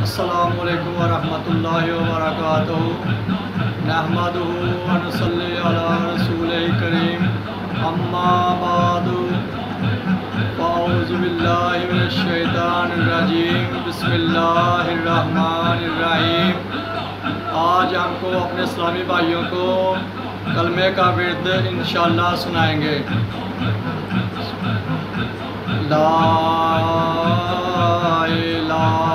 السلام علیکم ورحمۃ اللہ وبرکاتہ۔ نحمدہ و نصلی علی رسول کریم، اما بعد، اعوذ باللہ من الشیطان الرجیم، بسم اللہ الرحمن الرحیم۔ آج ہم کو اپنے اسلامی بھائیوں کو کلمے کا ورد انشاءاللہ سنائیں گے۔ لا الہ